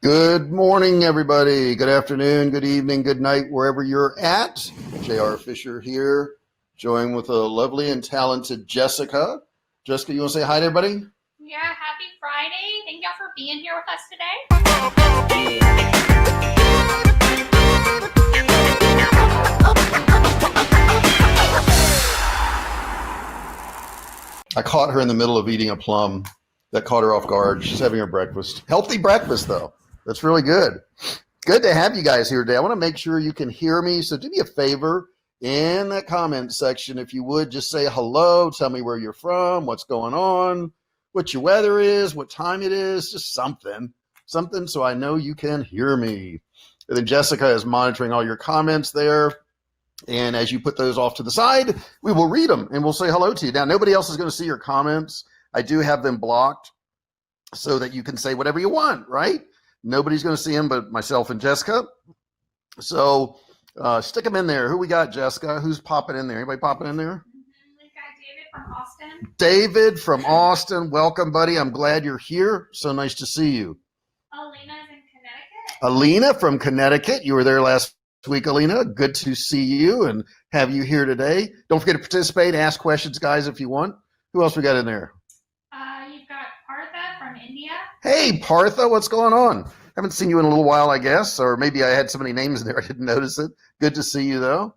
Good morning, everybody. Good afternoon, good evening, good night, wherever you're at. J.R. Fisher here, joined with a lovely and talented Jessica. Jessica, you want to say hi to everybody? Yeah, happy Friday. Thank y'all for being here with us today. I caught her in the middle of eating a plum. That caught her off guard. She's having her breakfast. Healthy breakfast, though. That's really good. Good to have you guys here today. I want to make sure you can hear me. So do me a favor in the comment section, if you would, just say hello. Tell me where you're from, what's going on, what your weather is, what time it is, just something so I know you can hear me. And then Jessica is monitoring all your comments there. And as you put those off to the side, we will read them and we'll say hello to you. Now, nobody else is going to see your comments. I do have them blocked so that you can say whatever you want, right? Nobody's going to see them but myself and Jessica. So stick them in there. Who we got, Jessica? Who's popping in there? Anybody popping in there? We've got David from Austin. David from Austin. Welcome, buddy. I'm glad you're here. So nice to see you. Alina's in Connecticut. Alina from Connecticut. You were there last week, Alina. Good to see you and have you here today. Don't forget to participate. Ask questions, guys, if you want. Who else we got in there? You've got Partha from India. Hey, Partha, what's going on? Haven't seen you in a little while, I guess, or maybe I had so many names in there I didn't notice it. Good to see you, though.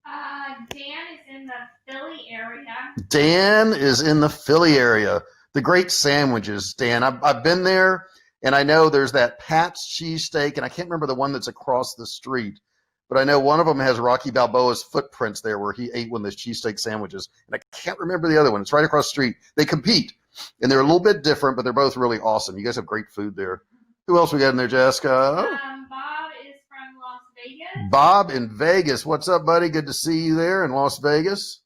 Dan is in the Philly area. Dan is in the Philly area. The great sandwiches, Dan. I've been there, and I know there's that Pat's cheesesteak, and I can't remember the one that's across the street, but I know one of them has Rocky Balboa's footprints there where he ate one of those cheesesteak sandwiches, and I can't remember the other one. It's right across the street. They compete, and they're a little bit different, but they're both really awesome. You guys have great food there. Who else we got in there, Jessica? Bob is from Las Vegas. Bob in Vegas. What's up, buddy? Good to see you there in Las Vegas.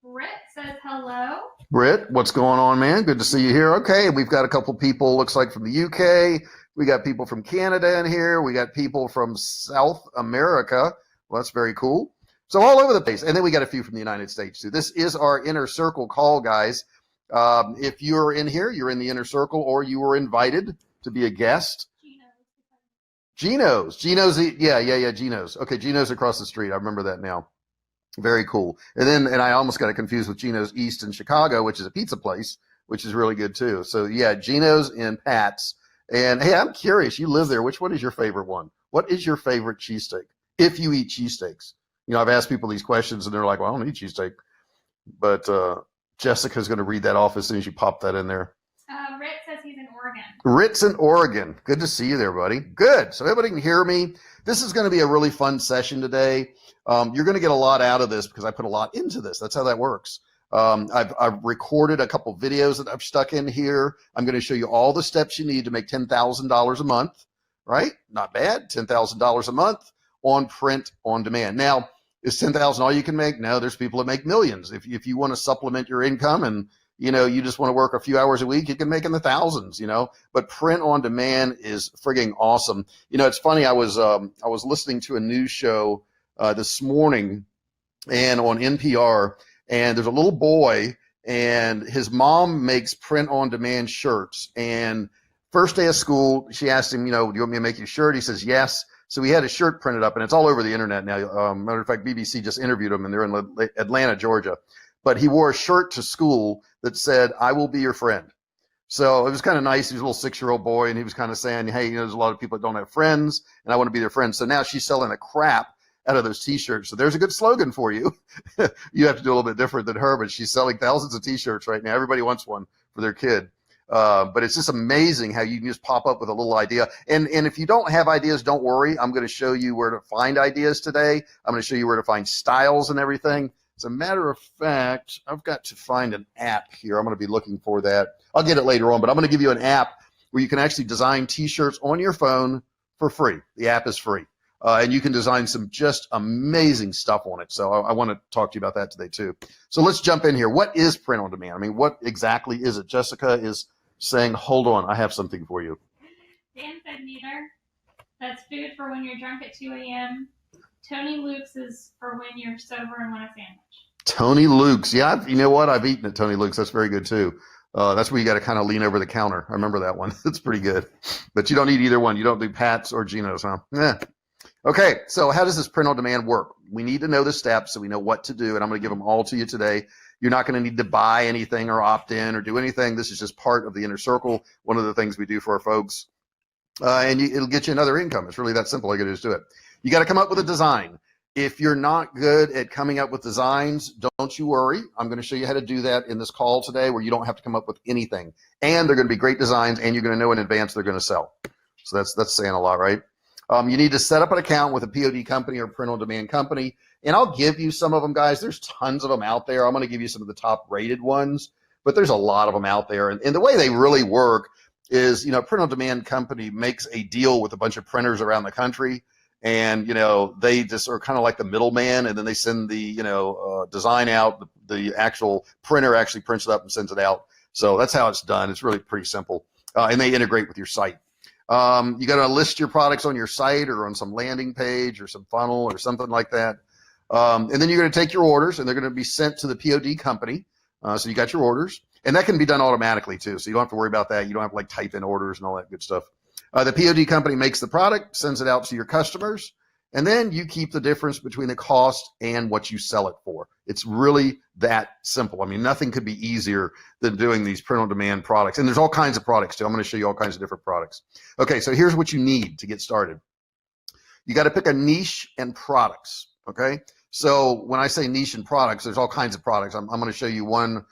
Britt says hello. Britt, what's going on, man? Good to see you here. Okay, we've got a couple people, looks like from the UK. We got people from Canada in here. We got people from South America. Well, that's very cool. So all over the place. And then we got a few from the United States, too. This is our Inner Circle call, guys. If you're in here, you're in the Inner Circle, or you were invited to be a guest. Gino's. Yeah, Gino's. Okay, Gino's across the street. I remember that now. Very cool. And I almost got it confused with Gino's East in Chicago, which is a pizza place, which is really good too. So yeah, Gino's and Pat's. And hey, I'm curious, you live there. Which one is your favorite one? What is your favorite cheesesteak? If you eat cheesesteaks. You know, I've asked people these questions and they're like, well, I don't eat cheesesteak. But Jessica's going to read that off as soon as you pop that in there. Rick says he's in Oregon. Rick's in Oregon. Good to see you there, buddy. Good. So everybody can hear me. This is going to be a really fun session today. You're going to get a lot out of this because I put a lot into this. That's how that works. I've recorded a couple videos that I've stuck in here. I'm going to show you all the steps you need to make $10,000 a month, right? Not bad. $10,000 a month on print on demand. Now, is 10,000 all you can make? No, there's people that make millions. If you want to supplement your income and you just want to work a few hours a week, you can make in the thousands, but print on demand is frigging awesome. It's funny. I was listening to a news show this morning and on NPR, and there's a little boy and his mom makes print on demand shirts. And first day of school, she asked him, do you want me to make you a shirt? He says, yes. So he had a shirt printed up, and it's all over the internet now. Matter of fact, BBC just interviewed him, and they're in Atlanta, Georgia. But he wore a shirt to school that said, I will be your friend. So it was kind of nice. He was a little 6-year-old boy, and he was kind of saying, hey, there's a lot of people that don't have friends, and I want to be their friend. So now she's selling the crap out of those T-shirts. So there's a good slogan for you. You have to do a little bit different than her, but she's selling thousands of T-shirts right now. Everybody wants one for their kid. But it's just amazing how you can just pop up with a little idea. And if you don't have ideas, don't worry. I'm going to show you where to find ideas today. I'm going to show you where to find styles and everything. As a matter of fact, I've got to find an app here. I'm going to be looking for that. I'll get it later on, but I'm going to give you an app where you can actually design T-shirts on your phone for free. The app is free. And you can design some just amazing stuff on it. So I want to talk to you about that today too. So let's jump in here. What is print on demand? I mean, what exactly is it? Jessica is saying, hold on, I have something for you. Dan said neither. That's food for when you're drunk at 2 a.m. Tony Luke's is for when you're sober and want a sandwich. Tony Luke's. Yeah, you know what? I've eaten at Tony Luke's. That's very good too. That's where you got to kind of lean over the counter. I remember that one. It's pretty good. But you don't need either one. You don't do Pat's or Geno's, huh? Yeah. Okay, so how does this print on demand work? We need to know the steps so we know what to do, and I'm going to give them all to you today. You're not going to need to buy anything or opt in or do anything. This is just part of the inner circle, one of the things we do for our folks. It'll get you another income. It's really that simple. All you got to do is do it. You got to come up with a design. If you're not good at coming up with designs, don't you worry. I'm going to show you how to do that in this call today where you don't have to come up with anything. And they're going to be great designs, and you're going to know in advance they're going to sell. So that's saying a lot, right? You need to set up an account with a POD company or print-on-demand company. And I'll give you some of them, guys. There's tons of them out there. I'm going to give you some of the top-rated ones, but there's a lot of them out there. And the way they really work is, print-on-demand company makes a deal with a bunch of printers around the country. And, they just are kind of like the middleman, and then they send the, design out. The actual printer actually prints it up and sends it out. So that's how it's done. It's really pretty simple. And they integrate with your site. You got to list your products on your site or on some landing page or some funnel or something like that. And then you're going to take your orders, and they're going to be sent to the POD company. So you got your orders, and that can be done automatically too. So you don't have to worry about that. You don't have to type in orders and all that good stuff. The POD company makes the product, sends it out to your customers, and then you keep the difference between the cost and what you sell it for. It's really that simple. I mean, nothing could be easier than doing these print-on-demand products. And there's all kinds of products too. I'm going to show you all kinds of different products. Okay, so here's what you need to get started. You got to pick a niche and products, okay? So when I say niche and products, there's all kinds of products. I'm going to show you one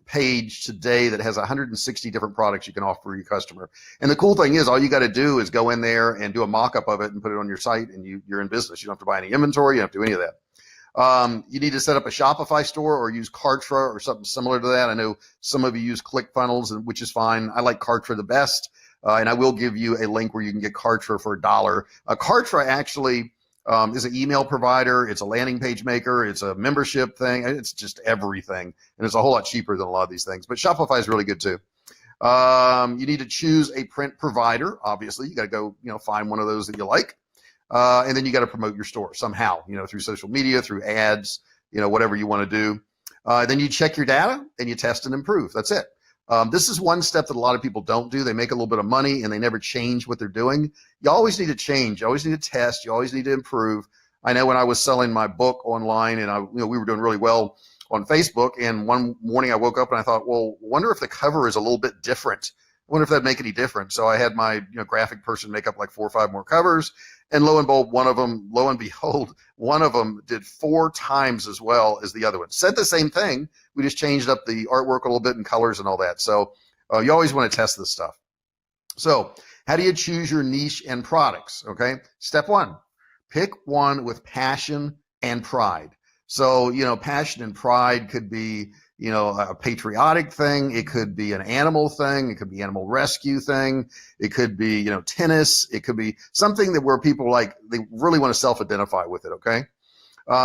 page today that has 160 different products you can offer your customer. And the cool thing is all you got to do is go in there and do a mock-up of it and put it on your site, and you're in business. You don't have to buy any inventory. You don't have to do any of that. You need to set up a Shopify store or use Kartra or something similar to that. I know some of you use ClickFunnels, which is fine. I like Kartra the best. And I will give you a link where you can get Kartra for $1. Kartra actually is an email provider. It's a landing page maker. It's a membership thing. It's just everything. And it's a whole lot cheaper than a lot of these things. But Shopify is really good too. You need to choose a print provider. Obviously, you got to go, find one of those that you like. And then you got to promote your store somehow, through social media, through ads, whatever you want to do. Then you check your data and you test and improve. That's it. This is one step that a lot of people don't do. They make a little bit of money and they never change what they're doing. You always need to change. You always need to test. You always need to improve. I know when I was selling my book online and we were doing really well on Facebook, and one morning I woke up and I thought, well, wonder if the cover is a little bit different. I wonder if that'd make any difference. So I had my graphic person make up like 4 or 5 more covers, and lo and behold, one of them did 4 times as well as the other one. Said the same thing. We just changed up the artwork a little bit and colors and all that. So you always want to test this stuff. So how do you choose your niche and products? Okay. Step 1, pick one with passion and pride. So, passion and pride could be, a patriotic thing. It could be an animal thing. It could be animal rescue thing. It could be, tennis. It could be something that where people they really want to self-identify with it. Okay.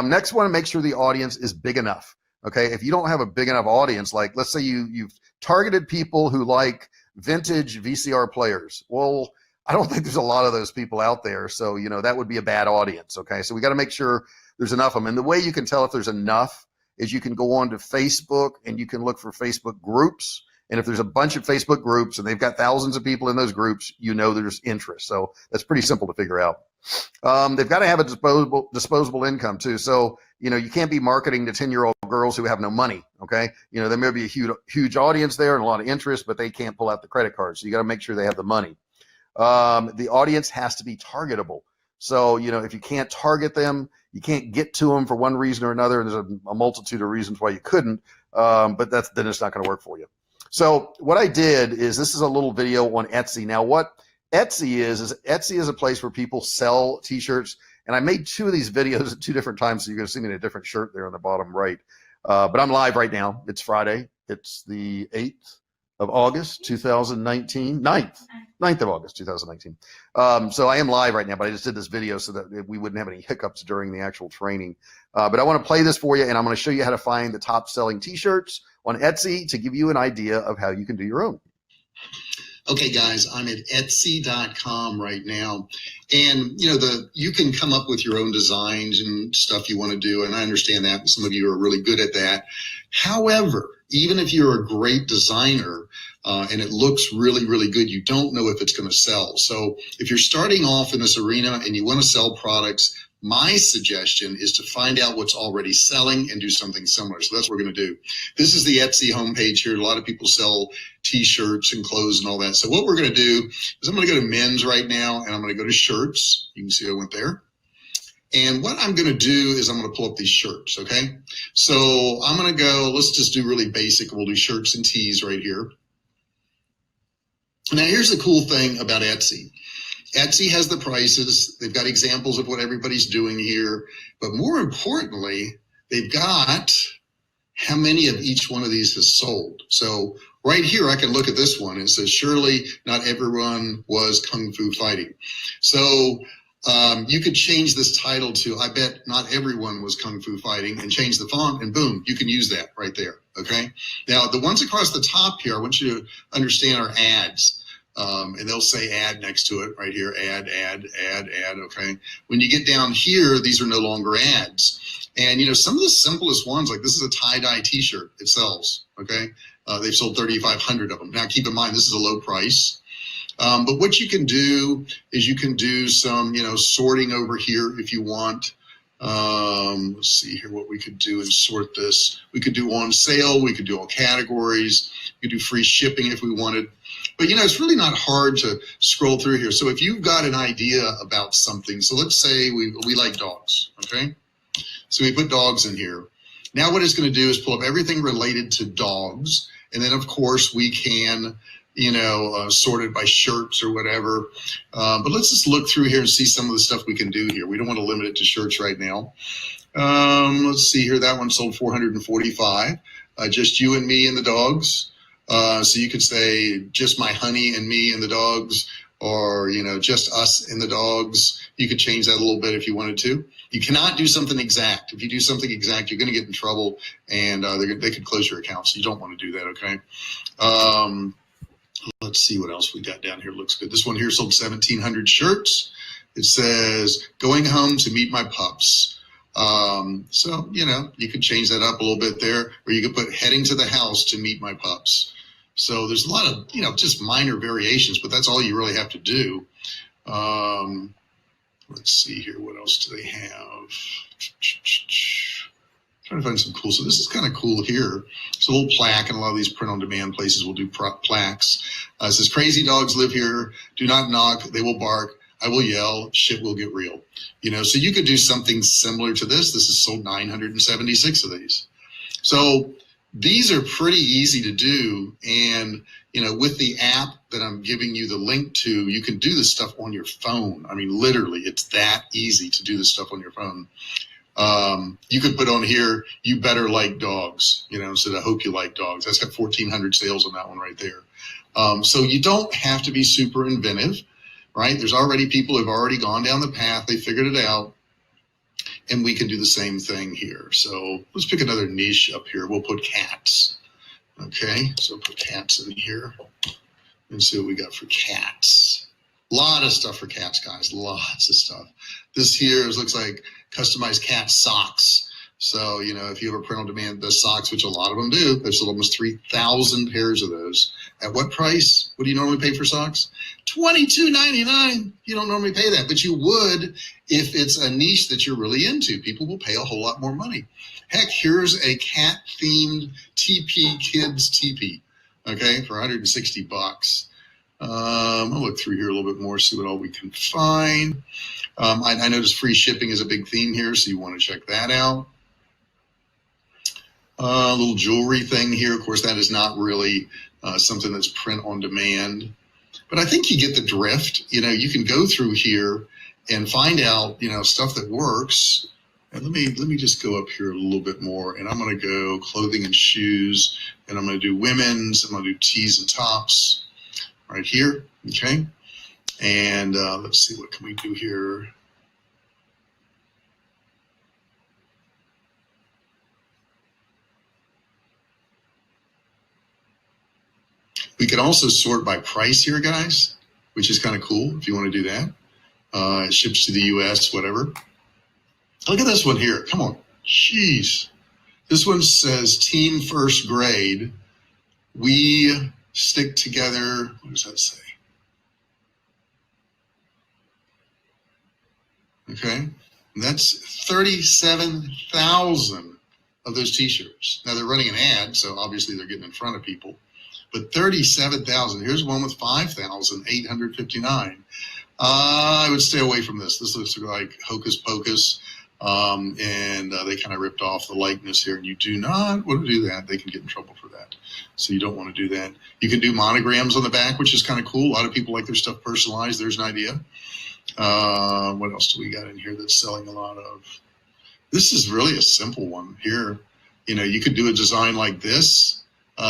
Next one, make sure the audience is big enough. Okay. If you don't have a big enough audience, let's say you've targeted people who like vintage VCR players. Well, I don't think there's a lot of those people out there. So, that would be a bad audience. Okay. So we got to make sure there's enough of them. And the way you can tell if there's enough is you can go on to Facebook and you can look for Facebook groups. And if there's a bunch of Facebook groups and they've got thousands of people in those groups, there's interest. So that's pretty simple to figure out. They've got to have a disposable income too. So, you can't be marketing to 10-year-old girls who have no money. Okay. There may be a huge audience there and a lot of interest, but they can't pull out the credit card. So you got to make sure they have the money. The audience has to be targetable. So, if you can't target them, you can't get to them for one reason or another. And there's a multitude of reasons why you couldn't, but then it's not going to work for you. So what I did is this is a little video on Etsy. Now, what Etsy is Etsy is a place where people sell T-shirts. And I made 2 of these videos at 2 different times. So you're going to see me in a different shirt there on the bottom right. But I'm live right now. It's Friday. It's the 8th of August, 2019, 9th of August, 2019. So I am live right now, but I just did this video so that we wouldn't have any hiccups during the actual training. But I want to play this for you, and I'm going to show you how to find the top selling T-shirts on Etsy to give you an idea of how you can do your own. Okay, guys, I'm at Etsy.com right now, and you can come up with your own designs and stuff you want to do, and I understand that. And some of you are really good at that. However, even if you're a great designer and it looks really, really good, you don't know if it's going to sell. So if you're starting off in this arena and you want to sell products, my suggestion is to find out what's already selling and do something similar. So that's what we're going to do. This is the Etsy homepage here. A lot of people sell t-shirts and clothes and all that. So what we're going to do is I'm going to go to men's right now, and I'm going to go to shirts. You can see I went there. And what I'm going to do is I'm going to pull up these shirts, okay? So I'm going to go, let's just do really basic. We'll do shirts and tees right here. Now, here's the cool thing about Etsy. Etsy has the prices. They've got examples of what everybody's doing here. But more importantly, they've got how many of each one of these has sold. So right here, I can look at this one. It says, surely not everyone was Kung Fu fighting. So you could change this title to, I bet not everyone was Kung Fu fighting, and change the font, and boom, you can use that right there, okay? Now, the ones across the top here, I want you to understand are ads. And they'll say ad next to it right here, ad, okay? When you get down here, these are no longer ads. And, some of the simplest ones, like this is a tie-dye t-shirt, it sells, okay? They've sold 3,500 of them. Now, keep in mind, this is a low price. But what you can do is you can do some, sorting over here if you want. Let's see here what we could do and sort this. We could do on sale. We could do all categories. We could do free shipping if we wanted. But, it's really not hard to scroll through here. So if you've got an idea about something, so let's say we like dogs, okay? So we put dogs in here. Now what it's going to do is pull up everything related to dogs. And then, of course, we can, sort it by shirts or whatever. But let's just look through here and see some of the stuff we can do here. We don't want to limit it to shirts right now. Let's see here. That one sold 445. Just you and me and the dogs. So you could say just my honey and me and the dogs, or, just us and the dogs. You could change that a little bit if you wanted to. You cannot do something exact. If you do something exact, you're going to get in trouble, and they could close your account. So you don't want to do that, okay? Let's see what else we got down here. Looks good. This one here sold 1,700 shirts. It says, going home to meet my pups. So, you could change that up a little bit there, or you could put heading to the house to meet my pups. So there's a lot of, just minor variations, but that's all you really have to do. Let's see here. What else do they have? Trying to find some cool. So this is kind of cool here. It's a little plaque, and a lot of these print-on-demand places will do plaques. It says, crazy dogs live here. Do not knock. They will bark. I will yell. Shit will get real. So you could do something similar to this. This has sold 976 of these. So these are pretty easy to do. And, with the app that I'm giving you the link to, you can do this stuff on your phone. I mean, literally, it's that easy to do this stuff on your phone. You could put on here, you better like dogs, instead of hope you like dogs. That's got 1,400 sales on that one right there. So you don't have to be super inventive, right? There's already people who've already gone down the path. They figured it out. And we can do the same thing here. So let's pick another niche up here. We'll put cats. Okay, so put cats in here and see what we got for cats. A lot of stuff for cats, guys. Lots of stuff. This here looks like customized cat socks. So, if you have a print on demand, the socks, which a lot of them do, they've sold almost 3,000 pairs of those. At what price? What do you normally pay for socks? $22.99. You don't normally pay that, but you would if it's a niche that you're really into. People will pay a whole lot more money. Heck, here's a cat-themed TP Kids teepee, okay, for $160. I'll look through here a little bit more, see what all we can find. I noticed free shipping is a big theme here, so you want to check that out. A little jewelry thing here. Of course, that is not really something that's print on demand. But I think you get the drift. You can go through here and find out, stuff that works. And let me just go up here a little bit more. And I'm going to go clothing and shoes. And I'm going to do women's. I'm going to do tees and tops right here. Okay. And let's see, what can we do here? We We can also sort by price here, guys, which is kind of cool if you want to do that. It ships to the US, whatever. Look at this one here. Come on. Jeez. This one says team first grade. We stick together. What does that say? Okay. And that's 37,000 of those t-shirts. Now they're running an ad, so obviously they're getting in front of people. But 37,000. Here's one with 5,859. I would stay away from this. This looks like hocus pocus, and they kind of ripped off the likeness here. And you do not want to do that. They can get in trouble for that. So you don't want to do that. You can do monograms on the back, which is kind of cool. A lot of people like their stuff personalized. There's an idea. What else do we got in here that's selling a lot of? This is really a simple one here. You could do a design like this.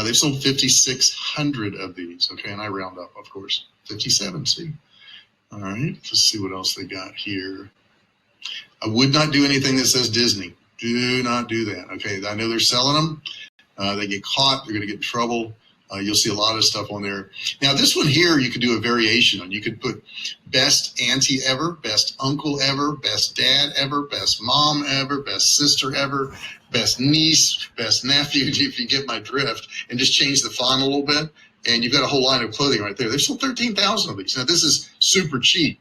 They've sold 5,600 of these. Okay, and I round up, of course. 57, see? All right, let's see what else they got here. I would not do anything that says Disney. Do not do that. Okay, I know they're selling them. They get caught. They're going to get in trouble. You'll see a lot of stuff on there. Now, this one here, you could do a variation on. You could put best auntie ever, best uncle ever, best dad ever, best mom ever, best sister ever, best niece, best nephew, if you get my drift, and just change the font a little bit. And you've got a whole line of clothing right there. There's still 13,000 of these. Now, this is super cheap,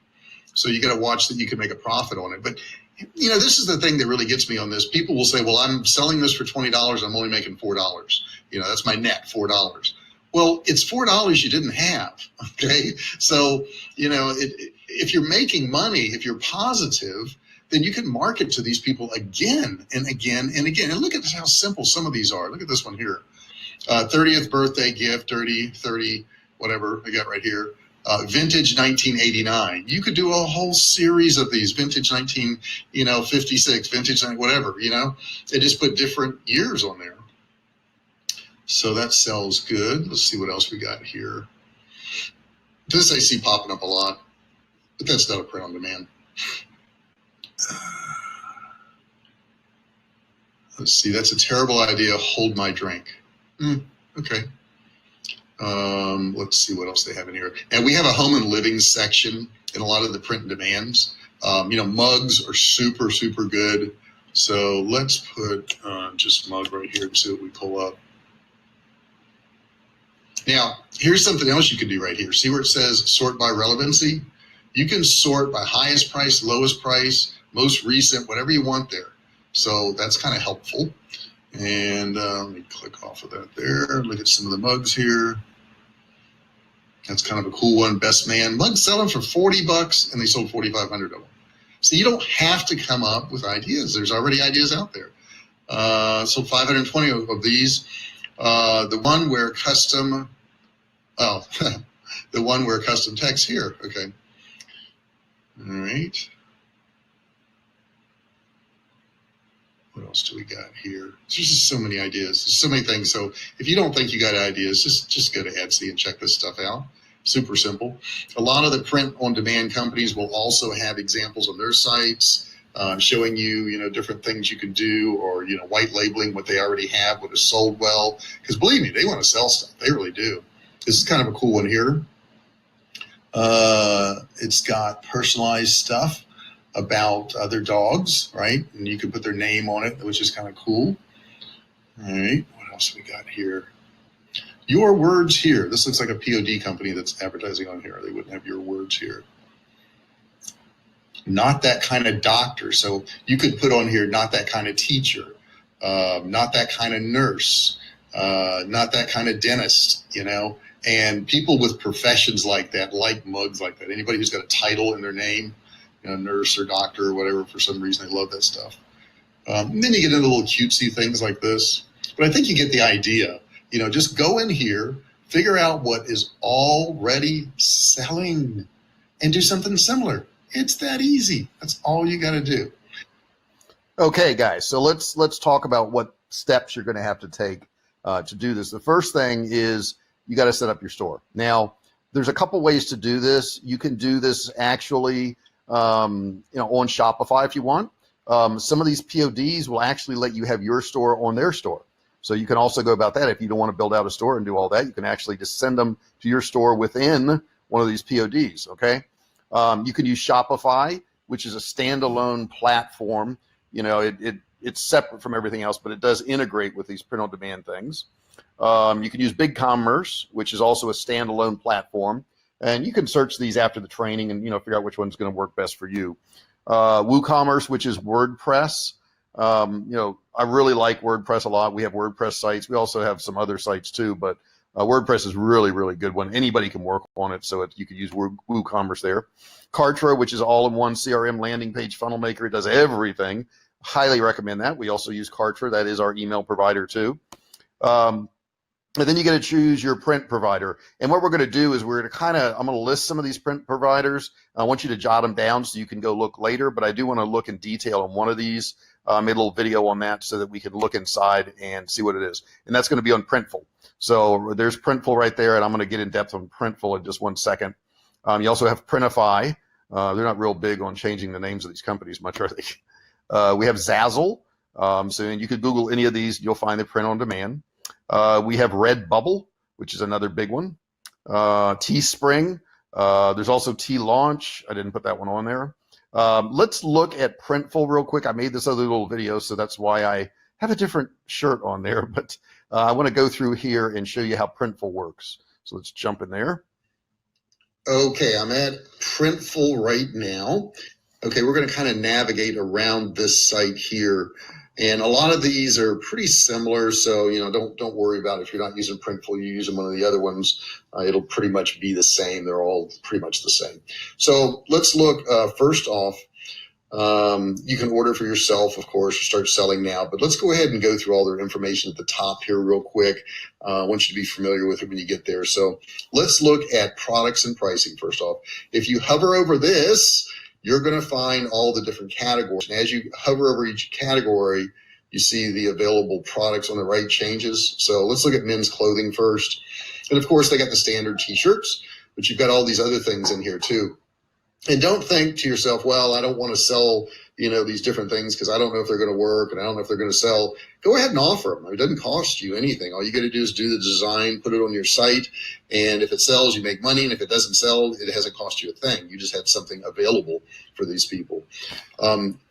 so you got to watch that you can make a profit on it. But, this is the thing that really gets me on this. People will say, well, I'm selling this for $20. I'm only making $4. That's my net, $4. Well, it's $4 you didn't have, okay? So, if you're making money, if you're positive, then you can market to these people again and again and again. And look at how simple some of these are. Look at this one here. 30th birthday gift, 30, whatever I got right here. Vintage 1989. You could do a whole series of these. Vintage 1956, vintage whatever, and just put different years on there. So that sells good. Let's see what else we got here. This I see popping up a lot, but that's not a print on demand. Let's see. That's a terrible idea. Hold my drink. Okay. Let's see what else they have in here. And we have a home and living section in a lot of the print demands. Mugs are super, super good. So let's put just mug right here and see what we pull up. Now, here's something else you can do right here. See where it says sort by relevancy? You can sort by highest price, lowest price, most recent, whatever you want there. So that's kind of helpful. And let me click off of that there. Look at some of the mugs here. That's kind of a cool one. Best man. Mugs selling for $40 and they sold 4,500 of them. So you don't have to come up with ideas. There's already ideas out there. So 520 of these. The one where custom text here. Okay. All right. What else do we got here? There's just so many ideas. There's so many things. So if you don't think you got ideas, just go to Etsy and check this stuff out. Super simple. A lot of the print on demand companies will also have examples on their sites showing you, different things you can do, or, white labeling what they already have, what is sold well. Because believe me, they want to sell stuff. They really do. This is kind of a cool one here. It's got personalized stuff about other dogs, right? And you can put their name on it, which is kind of cool. All right, what else we got here? Your words here. This looks like a POD company that's advertising on here. They wouldn't have your words here. Not that kind of doctor. So you could put on here, not that kind of teacher, not that kind of nurse, not that kind of dentist, and people with professions like that, like mugs like that. Anybody who's got a title in their name, nurse or doctor or whatever, for some reason, they love that stuff. And then you get into little cutesy things like this. But I think you get the idea. Just go in here, figure out what is already selling, and do something similar. It's that easy. That's all you got to do. Okay, guys. So let's talk about what steps you're going to have to take to do this. The first thing is you got to set up your store. Now, there's a couple ways to do this. You can do this actually, on Shopify if you want. Some of these PODs will actually let you have your store on their store. So you can also go about that. If you don't want to build out a store and do all that, you can actually just send them to your store within one of these PODs, okay? You can use Shopify, which is a standalone platform. You know, it's separate from everything else, but it does integrate with these print-on-demand things. You can use BigCommerce, which is also a standalone platform. And you can search these after the training and, figure out which one's going to work best for you. WooCommerce, which is WordPress. I really like WordPress a lot. We have WordPress sites. We also have some other sites too, but WordPress is really, really good one. Anybody can work on it, so you can use WooCommerce there. Kartra, which is all-in-one CRM landing page funnel maker. It does everything. Highly recommend that. We also use Kartra. That is our email provider too. And then you got to choose your print provider. And what we're going to do is I'm going to list some of these print providers. I want you to jot them down so you can go look later, but I do want to look in detail on one of these. I made a little video on that so that we can look inside and see what it is. And that's going to be on Printful. So there's Printful right there, and I'm going to get in depth on Printful in just one second. You also have Printify. They're not real big on changing the names of these companies much, are they? We have Zazzle. So you could Google any of these, you'll find the print on demand. We have Redbubble, which is another big one. Teespring. There's also T-Launch. I didn't put that one on there. Let's look at Printful real quick. I made this other little video, so that's why I have a different shirt on there. But I want to go through here and show you how Printful works. So let's jump in there. Okay, I'm at Printful right now. Okay, we're going to kind of navigate around this site here. And a lot of these are pretty similar, so don't worry about it. If you're not using Printful, you use one of the other ones. It'll pretty much be the same. They're all pretty much the same. So let's look first off. You can order for yourself, of course, or start selling now. But let's go ahead and go through all their information at the top here real quick. I want you to be familiar with it when you get there. So let's look at products and pricing first off. If you hover over this, you're going to find all the different categories. And as you hover over each category, you see the available products on the right changes. So let's look at men's clothing first. And of course, they got the standard t-shirts, but you've got all these other things in here too. And don't think to yourself, well, I don't want to sell, these different things because I don't know if they're going to work and I don't know if they're going to sell. Go ahead and offer them. It doesn't cost you anything. All you got to do is do the design, put it on your site. And if it sells, you make money. And if it doesn't sell, it hasn't cost you a thing. You just had something available for these people.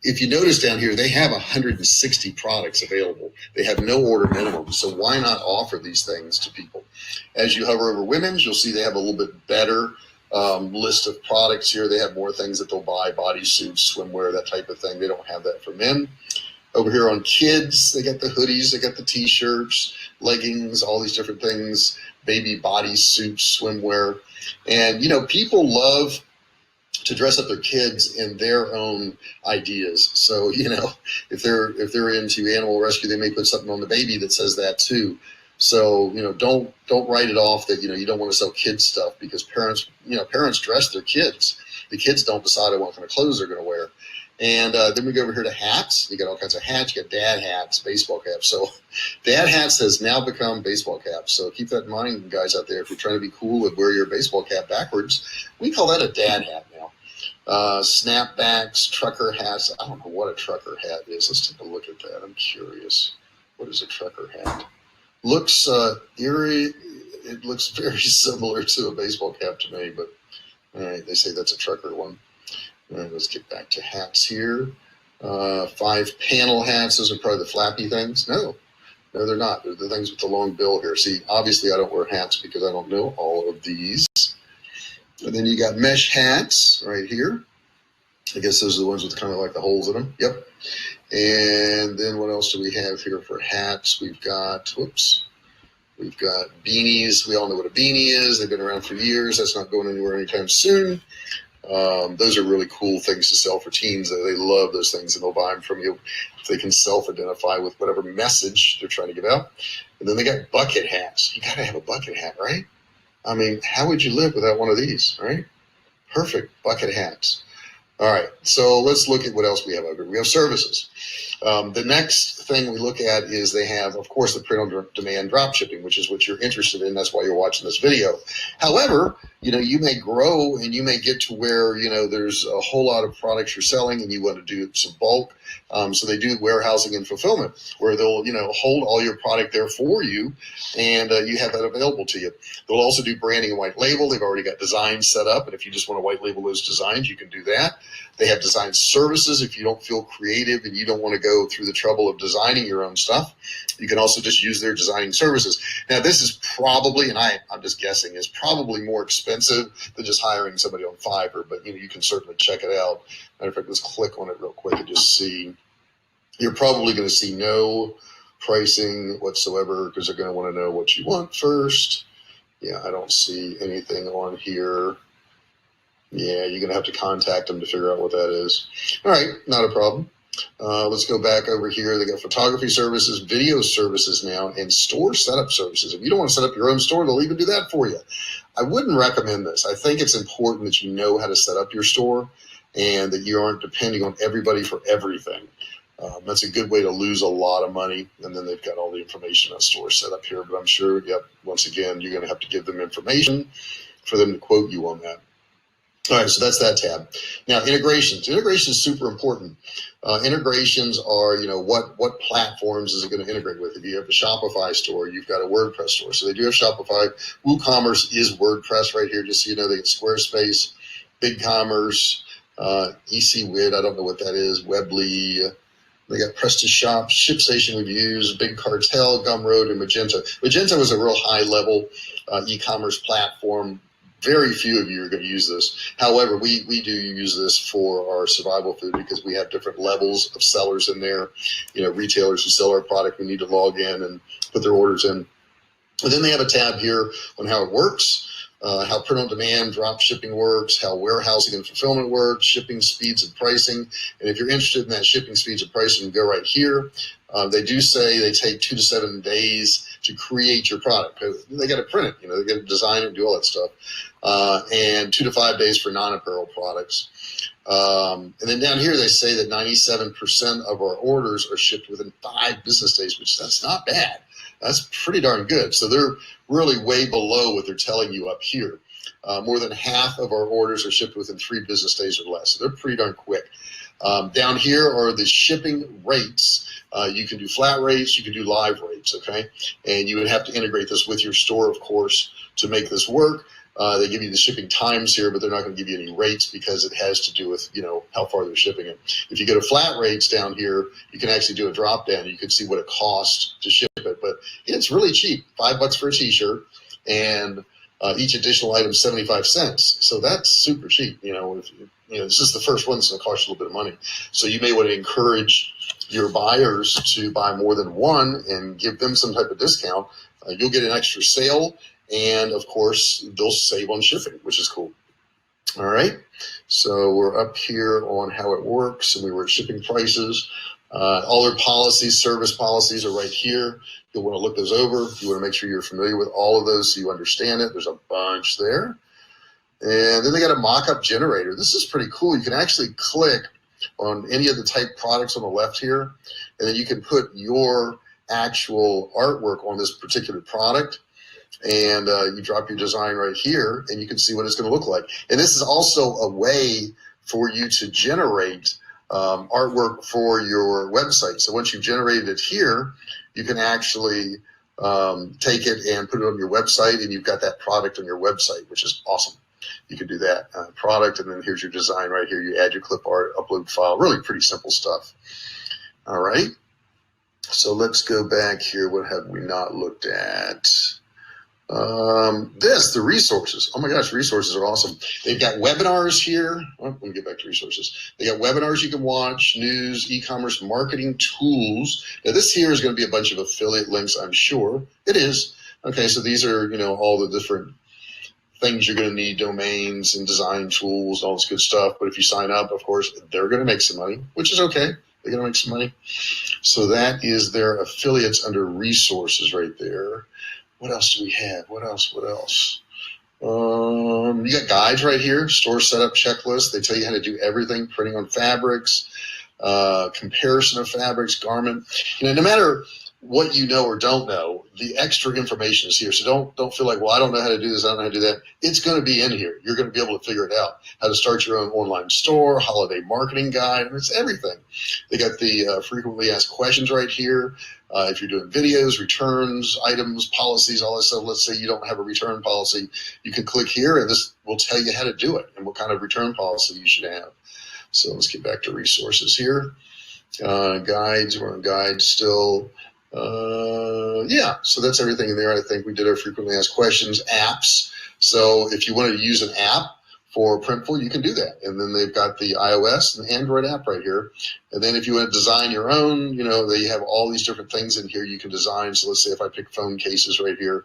If you notice down here, they have 160 products available. They have no order minimum. So why not offer these things to people? As you hover over women's, you'll see they have a little bit better list of products here. They have more things that they'll buy, bodysuits, swimwear, that type of thing. They don't have that for men. Over here on kids, they got the hoodies, they got the t-shirts, leggings, all these different things, baby bodysuits, swimwear. And, people love to dress up their kids in their own ideas. So, if they're into animal rescue, they may put something on the baby that says that too. So, don't write it off that, you don't want to sell kids stuff because parents dress their kids. The kids don't decide what kind of clothes they're going to wear. And then we go over here to hats. You got all kinds of hats. You got dad hats, baseball caps. So dad hats has now become baseball caps. So keep that in mind, guys out there. If you're trying to be cool and wear your baseball cap backwards, we call that a dad hat now. Snapbacks, trucker hats. I don't know what a trucker hat is. Let's take a look at that. I'm curious. What is a trucker hat? Looks eerie. It looks very similar to a baseball cap to me, but all right, they say that's a trucker one. All right, let's get back to hats here. 5 panel hats. Those are probably the flappy things. No, they're not. They're the things with the long bill here. See, obviously I don't wear hats because I don't know all of these. And then you got mesh hats right here. I guess those are the ones with kind of like the holes in them. Yep. And then what else do we have here for hats? We've got beanies. We all know what a beanie is. They've been around for years. That's not going anywhere anytime soon. Those are really cool things to sell for teens. They love those things and they'll buy them from you if they can self-identify with whatever message they're trying to give out. And then they got bucket hats. You got to have a bucket hat, right? I mean, how would you live without one of these, right? Perfect bucket hats. All right, so let's look at what else we have over here. We have services. The next thing we look at is they have, of course, the print on demand drop shipping, which is what you're interested in. That's why you're watching this video. However, you may grow and you may get to where, there's a whole lot of products you're selling and you want to do some bulk. So they do warehousing and fulfillment where they'll, hold all your product there for you and you have that available to you. They'll also do branding and white label. They've already got designs set up. And if you just want to white label those designs, you can do that. They have design services. If you don't feel creative and you don't want to go through the trouble of designing your own stuff, you can also just use their designing services. Now, this is probably, and I'm just guessing, is probably more expensive than just hiring somebody on Fiverr, but you can certainly check it out. Matter of fact, let's click on it real quick and just see. You're probably going to see no pricing whatsoever because they're going to want to know what you want first. Yeah, I don't see anything on here. Yeah, you're going to have to contact them to figure out what that is. All right, not a problem. Let's go back over here. They got photography services, video services now, and store setup services. If you don't want to set up your own store, they'll even do that for you. I wouldn't recommend this. I think it's important that you know how to set up your store and that you aren't depending on everybody for everything. That's a good way to lose a lot of money. And then they've got all the information on store set up here. But I'm sure, once again, you're going to have to give them information for them to quote you on that. All right, so that's that tab. Now, integrations. Integration is super important. Integrations are, what platforms is it going to integrate with? If you have a Shopify store, you've got a WordPress store. So they do have Shopify. WooCommerce is WordPress right here, just so you know. They get Squarespace, BigCommerce, ECWid, I don't know what that is, Weebly. They got PrestaShop, ShipStation Reviews, Big Cartel, Gumroad, and Magento. Magento is a real high-level e-commerce platform. Very few of you are going to use this. However, we do use this for our survival food because we have different levels of sellers in there. Retailers who sell our product, we need to log in and put their orders in. And then they have a tab here on how it works, how print on demand, drop shipping works, how warehousing and fulfillment works, shipping speeds and pricing. And if you're interested in that shipping speeds and pricing, go right here. They do say they take 2 to 7 days to create your product. They got to print it, they got to design it and do all that stuff. And 2 to 5 days for non-apparel products. And then down here, they say that 97% of our orders are shipped within 5 business days, which that's not bad. That's pretty darn good. So they're really way below what they're telling you up here. More than half of our orders are shipped within 3 business days or less. So they're pretty darn quick. Down here are the shipping rates. You can do flat rates, you can do live rates, okay? And you would have to integrate this with your store, of course, to make this work. They give you the shipping times here, but they're not going to give you any rates because it has to do with, how far they're shipping it. If you go to flat rates down here, you can actually do a drop down. You can see what it costs to ship it, but it's really cheap. $5 for a t-shirt, and each additional item 75 cents. So that's super cheap. This is the first one that's going to cost you a little bit of money. So you may want to encourage your buyers to buy more than one and give them some type of discount. You'll get an extra sale. And of course, they'll save on shipping, which is cool. All right. So we're up here on how it works, and we were at shipping prices. All their policies, service policies are right here. You'll want to look those over. You want to make sure you're familiar with all of those so you understand it. There's a bunch there. And then they got a mock-up generator. This is pretty cool. You can actually click on any of the type products on the left here, and then you can put your actual artwork on this particular product. And you drop your design right here, and you can see what it's going to look like. And this is also a way for you to generate artwork for your website. So once you've generated it here, you can actually take it and put it on your website, and you've got that product on your website, which is awesome. You can do that product, and then here's your design right here. You add your clip art, upload file, really pretty simple stuff. All right. So let's go back here. What have we not looked at? The resources. Oh my gosh, resources are awesome. They've got webinars here. Let me get back to resources. They got webinars you can watch, news, e-commerce marketing tools. Now this here is going to be a bunch of affiliate links, I'm sure. It is. Okay, so these are, all the different things you're going to need, domains and design tools, all this good stuff. But if you sign up, of course, they're going to make some money, which is okay. They're going to make some money. So that is their affiliates under resources right there. What else do we have? What else? You got guides right here, store setup checklist. They tell you how to do everything, printing on fabrics, comparison of fabrics, garment. No matter what you know or don't know, the extra information is here. So don't feel like, well, I don't know how to do this, I don't know how to do that. It's going to be in here. You're going to be able to figure it out. How to start your own online store, holiday marketing guide. It's everything. They got the frequently asked questions right here. If you're doing videos, returns, items, policies, all that stuff. Let's say you don't have a return policy. You can click here and this will tell you how to do it and what kind of return policy you should have. So let's get back to resources here. Guides, we're on guides still. Yeah, so that's everything in there. I think we did our frequently asked questions. Apps. So if you want to use an app for Printful, you can do that. And then they've got the iOS and Android app right here. And then if you want to design your own, they have all these different things in here you can design. So let's say if I pick phone cases right here,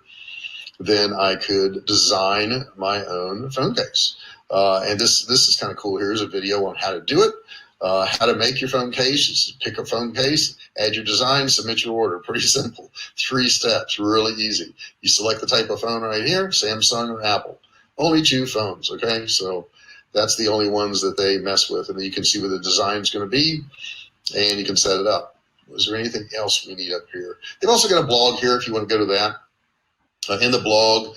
then I could design my own phone case. And this is kind of cool. Here's a video on how to do it. How to make your phone case. Just pick a phone case, add your design, submit your order. Pretty simple. 3 steps, really easy. You select the type of phone right here, Samsung or Apple. Only 2 phones, okay? So that's the only ones that they mess with. And then you can see where the design's going to be, and you can set it up. Is there anything else we need up here? They've also got a blog here if you want to go to that. In the blog,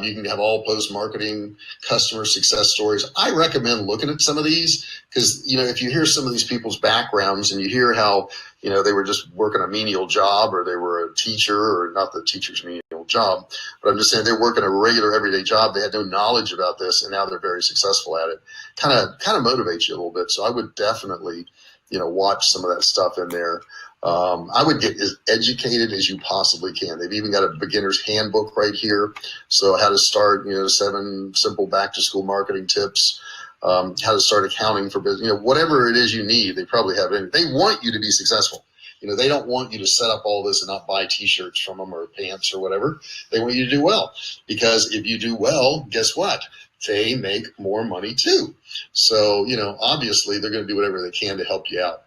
you can have all post-marketing customer success stories. I recommend looking at some of these because, if you hear some of these people's backgrounds and you hear how, they were just working a menial job or they were a teacher, or not the teacher's menial job, but I'm just saying they're working a regular everyday job. They had no knowledge about this and now they're very successful at it. Kind of motivates you a little bit. So I would definitely, watch some of that stuff in there. I would get as educated as you possibly can. They've even got a beginner's handbook right here. So how to start, 7 simple back to school marketing tips, how to start accounting for business, whatever it is you need, they probably have it. They want you to be successful. They don't want you to set up all this and not buy t-shirts from them or pants or whatever. They want you to do well, because if you do well, guess what? They make more money too. So, obviously they're going to do whatever they can to help you out.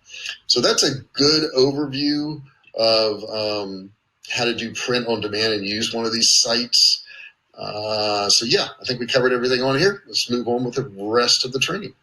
So that's a good overview of how to do print on demand and use one of these sites. So yeah, I think we covered everything on here. Let's move on with the rest of the training.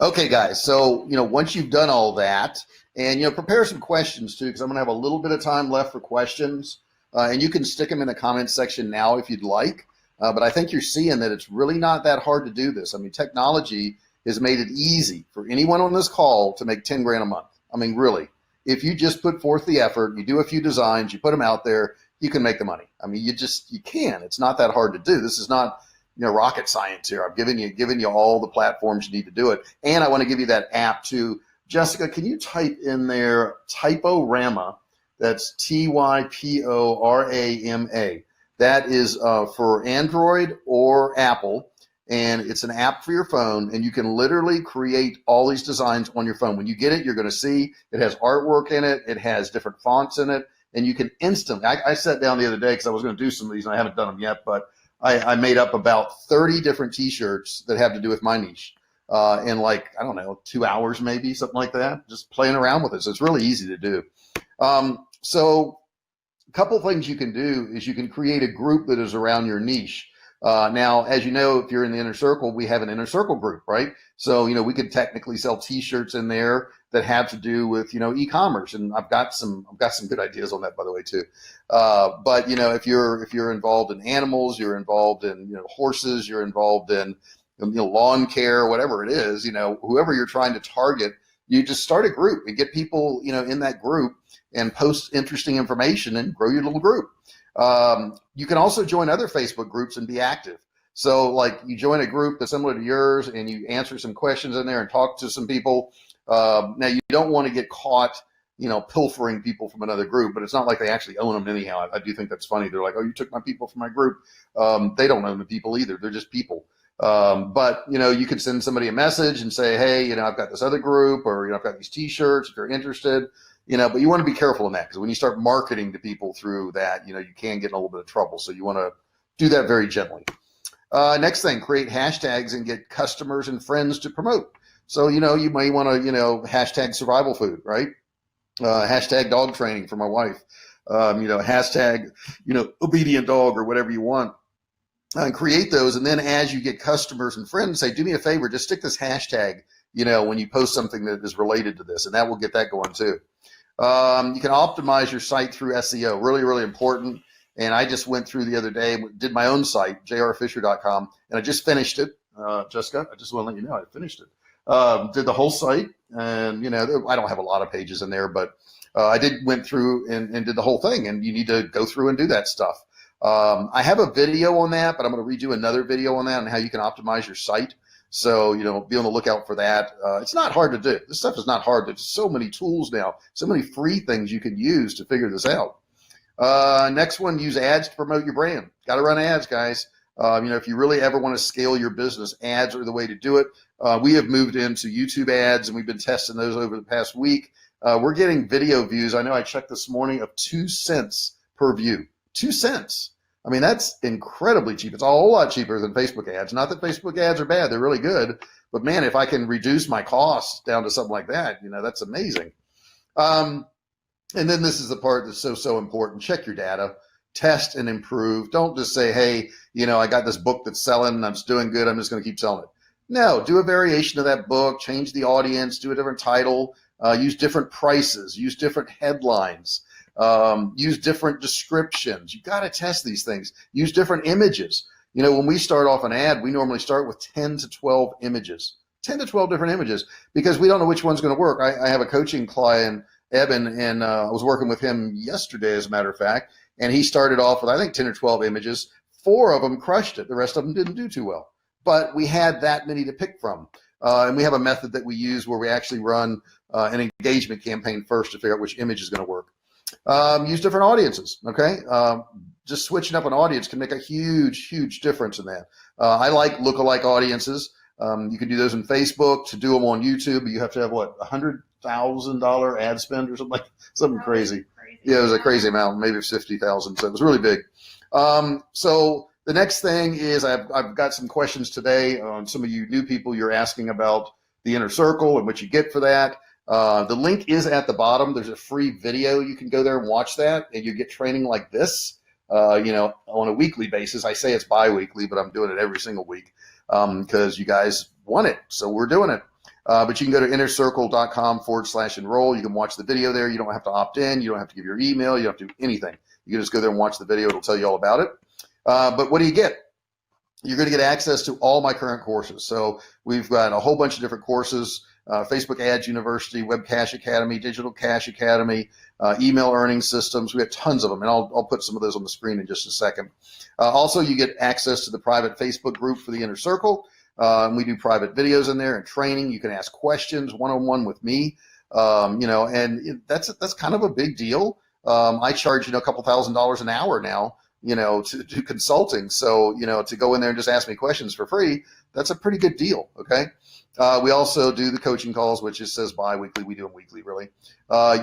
Okay, guys. So, once you've done all that, and, prepare some questions too, because I'm going to have a little bit of time left for questions. And you can stick them in the comments section now if you'd like. But I think you're seeing that it's really not that hard to do this. I mean, technology has made it easy for anyone on this call to make 10 grand a month. I mean, really, if you just put forth the effort, you do a few designs, you put them out there, you can make the money. I mean, you can. It's not that hard to do. This is not, rocket science here. I've given you all the platforms you need to do it. And I want to give you that app too. Jessica, can you type in there Typorama? That's Typorama. That is for Android or Apple. And it's an app for your phone, and you can literally create all these designs on your phone. When you get it, you're going to see it has artwork in it. It has different fonts in it, and you can instantly. I sat down the other day because I was going to do some of these, and I haven't done them yet, but I made up about 30 different T-shirts that have to do with my niche in 2 hours, maybe, something like that, just playing around with it. So it's really easy to do. So a couple of things you can do is you can create a group that is around your niche. Now, as you know, if you're in the inner circle, we have an inner circle group, right? So, we could technically sell T-shirts in there that have to do with, e-commerce. And I've got some good ideas on that, by the way, too. But, if you're involved in animals, you're involved in, horses, you're involved in, lawn care, whatever it is, whoever you're trying to target, you just start a group and get people, in that group and post interesting information and grow your little group. You can also join other Facebook groups and be active. So you join a group that's similar to yours and you answer some questions in there and talk to some people. Now you don't want to get caught, pilfering people from another group, but it's not like they actually own them anyhow. I do think that's funny. They're like, oh, you took my people from my group. They don't own the people either. They're just people. But you could send somebody a message and say, hey, I've got this other group, or, I've got these T-shirts if you're interested. But you want to be careful in that, because when you start marketing to people through that, you can get in a little bit of trouble. So you want to do that very gently. Next thing, create hashtags and get customers and friends to promote. So, you might want to, hashtag survival food, right? Hashtag dog training for my wife, hashtag, obedient dog, or whatever you want. And create those. And then as you get customers and friends, say, do me a favor, just stick this hashtag when you post something that is related to this, and that will get that going too. You can optimize your site through SEO, really, really important. And I just went through the other day, did my own site, jrfisher.com, and I just finished it. Jessica, I just want to let you know I finished it. Did the whole site, and I don't have a lot of pages in there, but I went through and did the whole thing, and you need to go through and do that stuff. I have a video on that, but I'm going to redo another video on that and how you can optimize your site. So, be on the lookout for that. It's not hard to do. This stuff is not hard. There's so many tools now, so many free things you can use to figure this out. Next one, use ads to promote your brand. Got to run ads, guys. If you really ever want to scale your business, ads are the way to do it. We have moved into YouTube ads, and we've been testing those over the past week. We're getting video views. I know I checked this morning of 2 cents per view. 2 cents. I mean, that's incredibly cheap. It's a whole lot cheaper than Facebook ads. Not that Facebook ads are bad. They're really good. But, man, if I can reduce my costs down to something like that, that's amazing. And then this is the part that's so important. Check your data. Test and improve. Don't just say, hey, I got this book that's selling and I'm just doing good. I'm just going to keep selling it. No, do a variation of that book. Change the audience. Do a different title. Use different prices. Use different headlines. Use different descriptions. You got to test these things. Use different images. When we start off an ad, we normally start with 10 to 12 images, 10 to 12 different images, because we don't know which one's going to work. I have a coaching client, Eben, and I was working with him yesterday, as a matter of fact, and he started off with, I think, 10 or 12 images. 4 of them crushed it. The rest of them didn't do too well. But we had that many to pick from. And we have a method that we use where we actually run an engagement campaign first to figure out which image is going to work. Use different audiences, okay? Just switching up an audience can make a huge, huge difference in that. I like lookalike audiences. You can do those in Facebook. To do them on YouTube, you have to have, what, $100,000 ad spend or something crazy. Yeah, it was a crazy amount, maybe 50,000. So it was really big. So the next thing is I've got some questions today on some of you new people. You're asking about the inner circle and what you get for that. The link is at the bottom. There's a free video. You can go there and watch that, and you get training like this, on a weekly basis. I say it's bi-weekly, but I'm doing it every single week because you guys want it. So we're doing it. But you can go to innercircle.com/enroll. You can watch the video there. You don't have to opt in. You don't have to give your email. You don't have to do anything. You can just go there and watch the video. It'll tell you all about it. But what do you get? You're going to get access to all my current courses. So we've got a whole bunch of different courses. Facebook Ads University, Web Cash Academy, Digital Cash Academy, email earning systems. We have tons of them, and I'll put some of those on the screen in just a second. Also, you get access to the private Facebook group for the Inner Circle. We do private videos in there and training. You can ask questions one-on-one with me, and that's kind of a big deal. I charge, a couple $1,000s an hour now, to do consulting. So, to go in there and just ask me questions for free, that's a pretty good deal. Okay. We also do the coaching calls, which just says bi-weekly. We do them weekly, really.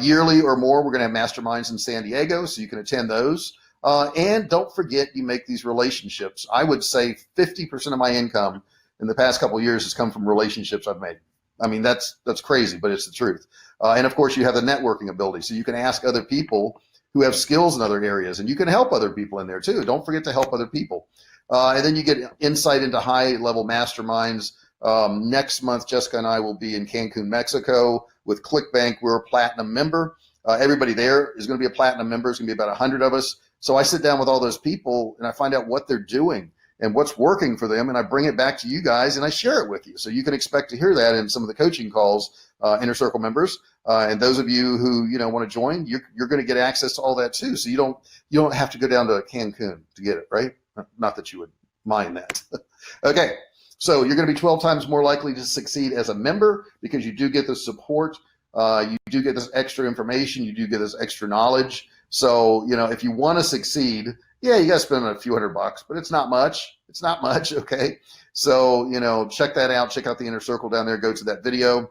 Yearly or more, we're going to have masterminds in San Diego, so you can attend those. And don't forget, you make these relationships. I would say 50% of my income in the past couple of years has come from relationships I've made. I mean, that's crazy, but it's the truth. And of course, you have the networking ability, so you can ask other people who have skills in other areas, and you can help other people in there too. Don't forget to help other people. And then you get insight into high-level masterminds. Next month, Jessica and I will be in Cancun, Mexico with ClickBank. We're a platinum member. Everybody there is going to be a platinum member. It's going to be about 100 of us. So I sit down with all those people and I find out what they're doing and what's working for them, and I bring it back to you guys and I share it with you. So you can expect to hear that in some of the coaching calls, Inner Circle members. And those of you who want to join, you're going to get access to all that too. So you don't have to go down to Cancun to get it, right? Not that you would mind that. Okay. So you're going to be 12 times more likely to succeed as a member because you do get the support. You do get this extra information. You do get this extra knowledge. So, if you want to succeed, yeah, you got to spend a few $100, but it's not much. It's not much. Okay. So, check that out. Check out the Inner Circle down there. Go to that video.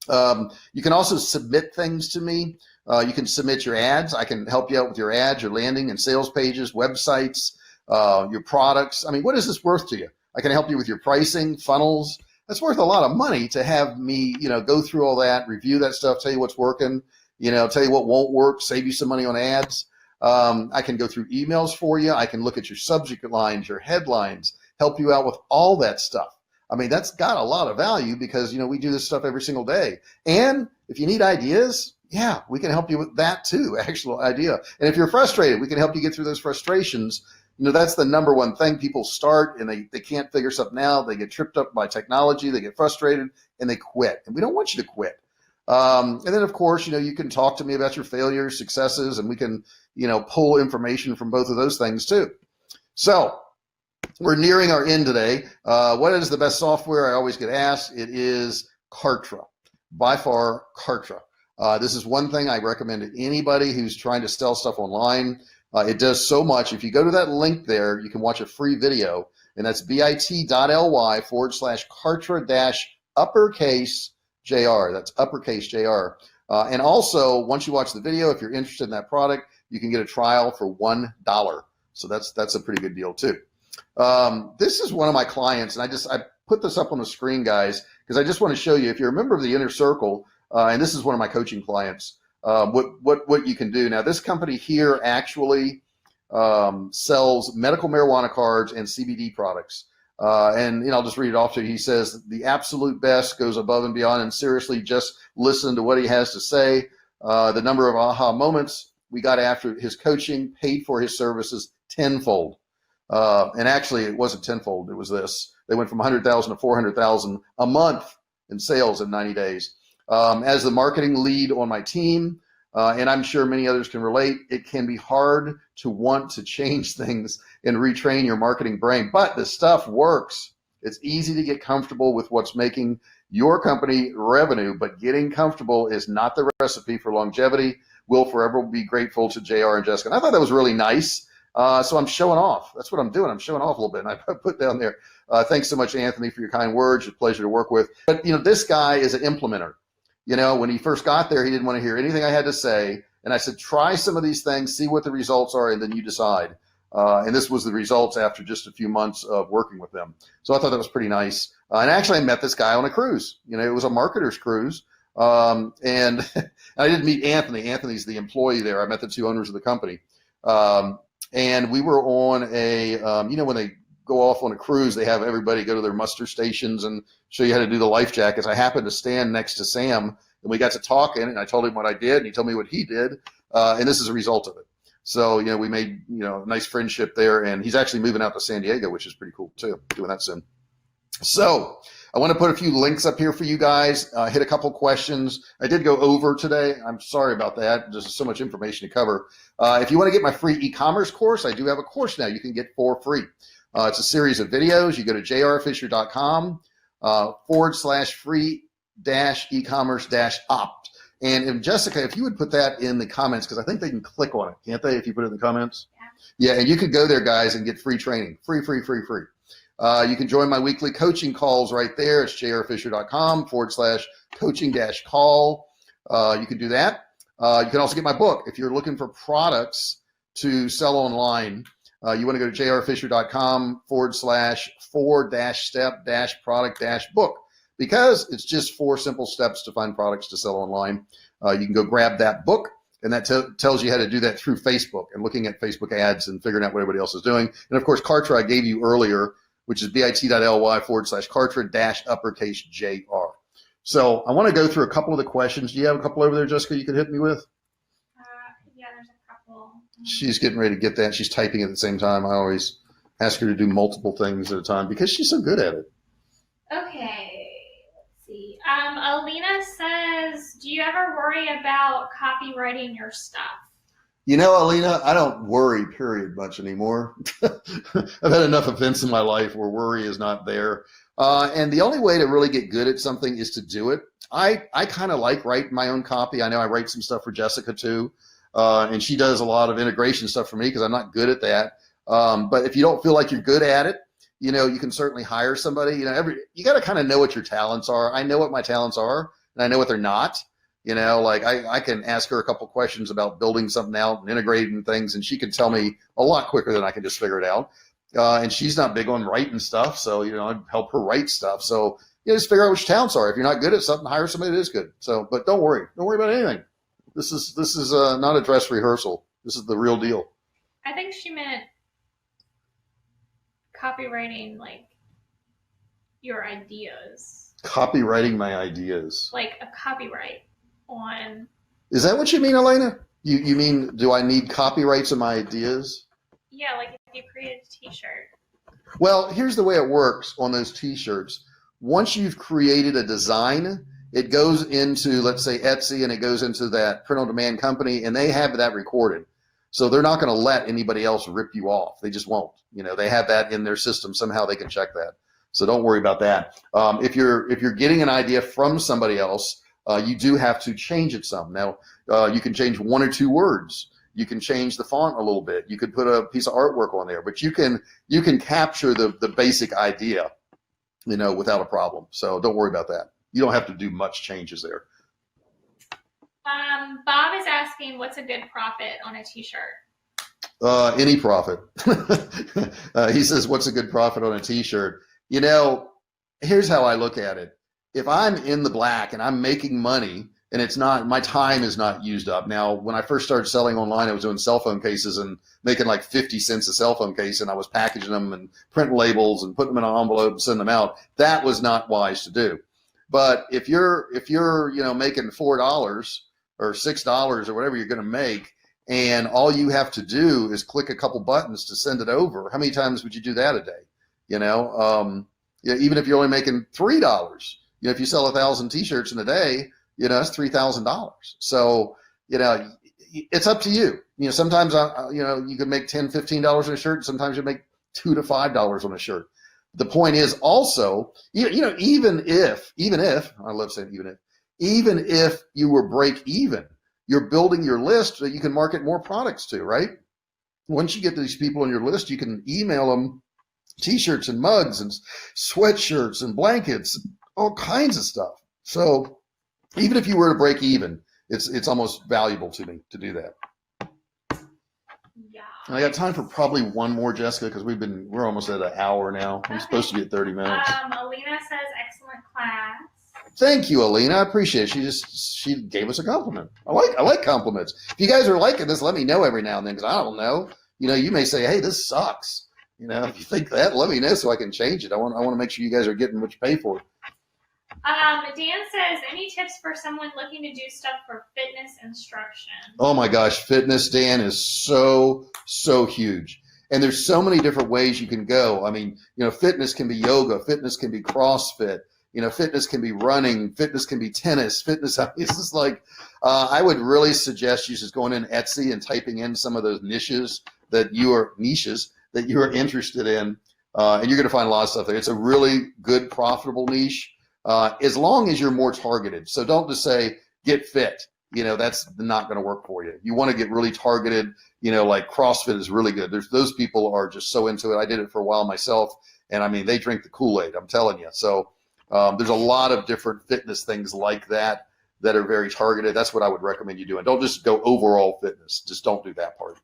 You can also submit things to me. You can submit your ads. I can help you out with your ads, your landing and sales pages, websites, your products. I mean, what is this worth to you? I can help you with your pricing, funnels. That's worth a lot of money to have me, go through all that, review that stuff, tell you what's working, tell you what won't work, save you some money on ads. I can go through emails for you. I can look at your subject lines, your headlines, help you out with all that stuff. I mean, that's got a lot of value because, we do this stuff every single day. And if you need ideas, yeah, we can help you with that too, actual idea. And if you're frustrated, we can help you get through those frustrations. That's the number one thing. People start and they can't figure something out. They get tripped up by technology. They get frustrated and they quit. And we don't want you to quit. And then, of course, you can talk to me about your failures, successes, and we can, pull information from both of those things too. So we're nearing our end today. What is the best software? I always get asked. It is Kartra. By far, Kartra. This is one thing I recommend to anybody who's trying to sell stuff online. It does so much. If you go to that link there, you can watch a free video, and that's bit.ly/Kartra-uppercase JR. That's uppercase JR. And also, once you watch the video, if you're interested in that product, you can get a trial for $1. So that's a pretty good deal too. This is one of my clients, and I put this up on the screen, guys, because I just want to show you. If you're a member of the Inner Circle, and this is one of my coaching clients, what you can do. Now, this company here actually sells medical marijuana cards and CBD products. And I'll just read it off to you. He says, the absolute best, goes above and beyond, and seriously, just listen to what he has to say. The number of aha moments we got after his coaching paid for his services tenfold. And actually, it wasn't tenfold. It was this. They went from 100,000 to 400,000 a month in sales in 90 days. As the marketing lead on my team, and I'm sure many others can relate, it can be hard to want to change things and retrain your marketing brain, but the stuff works. It's easy to get comfortable with what's making your company revenue, but getting comfortable is not the recipe for longevity. We'll forever be grateful to JR and Jessica. And I thought that was really nice. So I'm showing off. That's what I'm doing. I'm showing off a little bit. And I put down there, thanks so much, Anthony, for your kind words. It's a pleasure to work with. But, this guy is an implementer. When he first got there, he didn't want to hear anything I had to say. And I said, try some of these things, see what the results are, and then you decide. And this was the results after just a few months of working with them. So I thought that was pretty nice. And actually, I met this guy on a cruise. It was a marketer's cruise. And I didn't meet Anthony. Anthony's the employee there. I met the two owners of the company. And we were on a, when they go off on a cruise, they have everybody go to their muster stations and show you how to do the life jackets. I happened to stand next to Sam, and we got to talking, and I told him what I did, and he told me what he did, and this is a result of it. So, we made, a nice friendship there, and he's actually moving out to San Diego, which is pretty cool too, doing that soon. So I want to put a few links up here for you guys, hit a couple questions. I did go over today. I'm sorry about that. There's so much information to cover. If you want to get my free e-commerce course, I do have a course now you can get for free. It's a series of videos. You go to jrfisher.com /free-e-commerce-opt. And Jessica, if you would put that in the comments, because I think they can click on it, can't they, if you put it in the comments? Yeah, and you could go there, guys, and get free training. Free. You can join my weekly coaching calls right there. It's jrfisher.com /coaching-call. You can do that. You can also get my book. If you're looking for products to sell online, you want to go to jrfisher.com /4-step-product-book, because it's just 4 simple steps to find products to sell online. You can go grab that book, and that tells you how to do that through Facebook and looking at Facebook ads and figuring out what everybody else is doing. And of course, Kartra I gave you earlier, which is bit.ly /Kartra-uppercase JR. So I want to go through a couple of the questions. Do you have a couple over there, Jessica, you could hit me with? Yeah, there's a couple. She's getting ready to get that. She's typing at the same time. I always ask her to do multiple things at a time because she's so good at it. Okay, let's see. Alina says, do you ever worry about copywriting your stuff? Alina, I don't worry, period, much anymore. I've had enough events in my life where worry is not there. And the only way to really get good at something is to do it. I kind of like writing my own copy. I know I write some stuff for Jessica too. And she does a lot of integration stuff for me because I'm not good at that. But if you don't feel like you're good at it, you can certainly hire somebody. You got to kind of know what your talents are. I know what my talents are, and I know what they're not. Like I can ask her a couple questions about building something out and integrating things, and she can tell me a lot quicker than I can just figure it out. And she's not big on writing stuff, so I'd help her write stuff. So just figure out what your talents are. If you're not good at something, hire somebody that is good. So, but don't worry about anything. This is not a dress rehearsal. This is the real deal. I think she meant copywriting, like your ideas. Copywriting my ideas. Like a copyright on. Is that what you mean, Elena? You mean, do I need copyrights on my ideas? Yeah, like if you created a t-shirt. Well, here's the way it works on those t-shirts. Once you've created a design, it goes into, let's say, Etsy, and it goes into that print-on-demand company, and they have that recorded. So they're not going to let anybody else rip you off. They just won't. They have that in their system. Somehow they can check that. So don't worry about that. If you're getting an idea from somebody else, you do have to change it some. Now, you can change 1 or 2 words. You can change the font a little bit. You could put a piece of artwork on there, but you can capture the basic idea, without a problem. So don't worry about that. You don't have to do much changes there. Bob is asking, what's a good profit on a t-shirt? Any profit. He says, what's a good profit on a t-shirt? Here's how I look at it. If I'm in the black and I'm making money and it's not, my time is not used up. Now, when I first started selling online, I was doing cell phone cases and making like 50 cents a cell phone case, and I was packaging them and printing labels and putting them in an envelope and sending them out. That was not wise to do. But if you're making $4 or $6 or whatever you're going to make, and all you have to do is click a couple buttons to send it over, how many times would you do that a day? Even if you're only making $3, if you sell 1,000 t-shirts in a day, that's $3,000. So, it's up to you. Sometimes, you can make $10, $15 on a shirt. Sometimes you make $2 to $5 on a shirt. The point is also, even if, I love saying even if you were break even, you're building your list that you can market more products to, right? Once you get these people on your list, you can email them t-shirts and mugs and sweatshirts and blankets, all kinds of stuff. So even if you were to break even, it's almost valuable to me to do that. Yeah. And I got time for probably one more, Jessica, because we're almost at an hour now. I'm supposed to be at 30 minutes. Alina says, excellent class. Thank you, Alina. I appreciate it. She gave us a compliment. I like compliments. If you guys are liking this, let me know every now and then, because I don't know. You may say, hey, this sucks. If you think that, let me know so I can change it. I want to make sure you guys are getting what you pay for. Dan says, any tips for someone looking to do stuff for fitness instruction? Oh my gosh, fitness, Dan, is so huge. And there's so many different ways you can go. I mean, fitness can be yoga, fitness can be CrossFit, fitness can be running, fitness can be tennis, fitness. It's just like, I would really suggest you just going in Etsy and typing in some of those niches that you are interested in. And you're going to find a lot of stuff there. It's a really good, profitable niche. As long as you're more targeted. So don't just say, get fit. That's not going to work for you. You want to get really targeted, like CrossFit is really good. Those people are just so into it. I did it for a while myself. And I mean, they drink the Kool-Aid, I'm telling you. So there's a lot of different fitness things like that are very targeted. That's what I would recommend you doing. Don't just go overall fitness. Just don't do that part.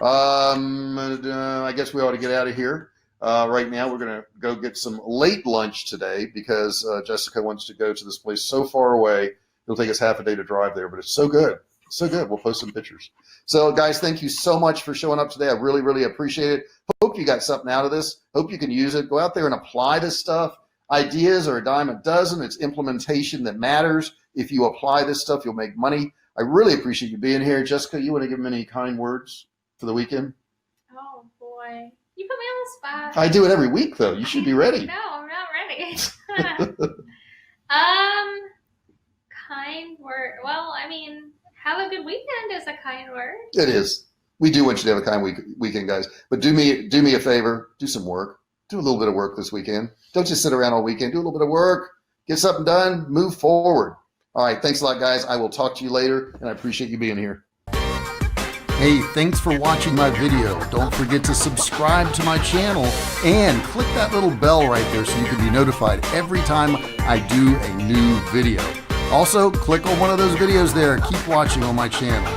I guess we ought to get out of here. Right now, we're going to go get some late lunch today because Jessica wants to go to this place so far away. It'll take us half a day to drive there, but it's so good. So good. We'll post some pictures. So, guys, thank you so much for showing up today. I really, really appreciate it. Hope you got something out of this. Hope you can use it. Go out there and apply this stuff. Ideas are a dime a dozen. It's implementation that matters. If you apply this stuff, you'll make money. I really appreciate you being here. Jessica, you want to give them any kind words for the weekend? Oh, boy. You put me on the spot. I do it every week, though. You should be ready. No, I'm not ready. Kind word. Well, I mean, have a good weekend is a kind word. It is. We do want you to have a kind weekend, guys. But do me a favor. Do some work. Do a little bit of work this weekend. Don't just sit around all weekend. Do a little bit of work. Get something done. Move forward. All right. Thanks a lot, guys. I will talk to you later, and I appreciate you being here. Hey, thanks for watching my video. Don't forget to subscribe to my channel and click that little bell right there so you can be notified every time I do a new video. Also, click on one of those videos there. Keep watching on my channel.